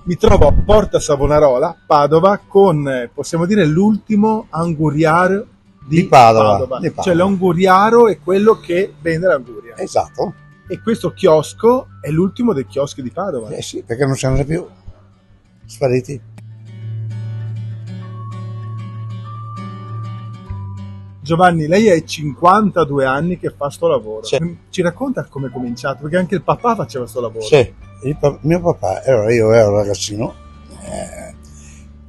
Mi trovo a Porta Savonarola, Padova, con, possiamo dire, l'ultimo anguriaro di Padova. Di Padova. Cioè l'anguriaro è quello che vende l'anguria. Esatto. E questo chiosco è l'ultimo dei chioschi di Padova. Eh sì, perché non siamo più spariti. Giovanni, lei ha 52 anni che fa sto lavoro. Sì. Ci racconta come è cominciato? Perché anche il papà faceva sto lavoro. Sì, mio papà, io ero ragazzino,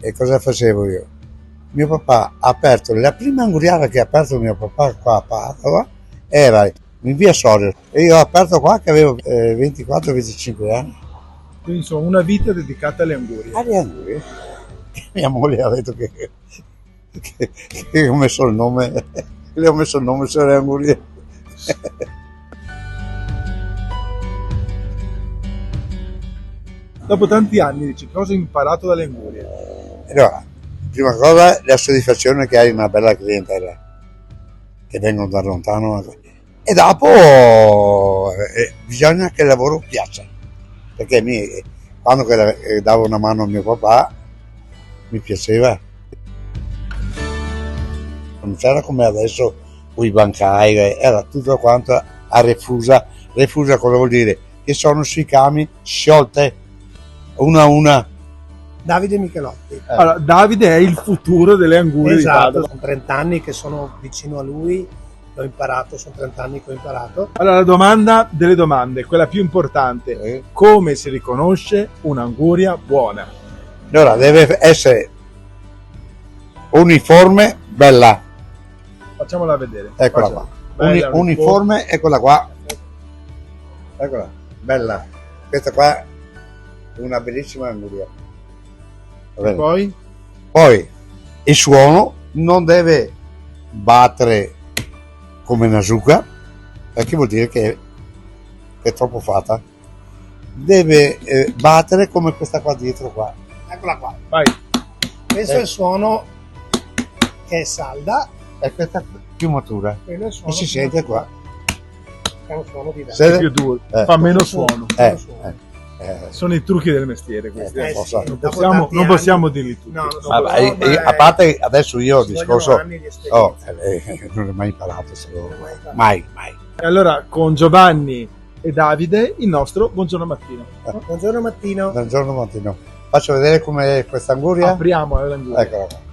e cosa facevo io? Mio papà ha aperto, la prima anguriata che ha aperto mio papà qua a Padova era in via Sorio, e io ho aperto qua che avevo 24-25 anni. Quindi insomma una vita dedicata alle angurie. Alle angurie. Mia moglie ha detto che ho messo il nome, le ho messo il nome sulle angurie. Dopo tanti anni, dici, cosa hai imparato dalle angurie? Allora, prima cosa la soddisfazione che hai una bella clientela, che vengono da lontano, e dopo bisogna che il lavoro piaccia, perché quando davo una mano a mio papà mi piaceva. Non c'era come adesso con i bancai, era tutto quanto a refusa. Refusa cosa vuol dire? Che sono sui cami sciolte una a una. Davide Michelotti. Allora, Davide è il futuro delle angurie di Esatto, Padova. sono 30 anni che sono vicino a lui, l'ho imparato, sono 30 anni che ho imparato. Allora, la domanda delle domande, quella più importante, come si riconosce un'anguria buona? Allora, deve essere uniforme, bella. Facciamola vedere. Eccola Facciamo. qua. Bella, Uniforme, eccola qua. Eccola, bella. Questa qua è una bellissima anguria. Va bene. Poi? Il suono non deve battere come una zucca, perché vuol dire che è troppo fatta. Deve battere come questa qua dietro qua. Eccola qua. Vai. Questo è il suono che è salda, E questa più matura. quello è il E suono si sente qua. che è un suono diverso. È più duro, fa meno suono. Sono i trucchi del mestiere questi. Sì, Non dopo possiamo, tanti non anni- possiamo dirli tutti. No, A parte adesso io il ci discorso vogliono anni di esperienza. non ho mai imparato, mai. E allora con Giovanni e Davide il nostro buongiorno mattino. Buongiorno Mattino. Buongiorno Martino. Faccio vedere com'è questa anguria. Apriamo l'anguria. Eccola qua.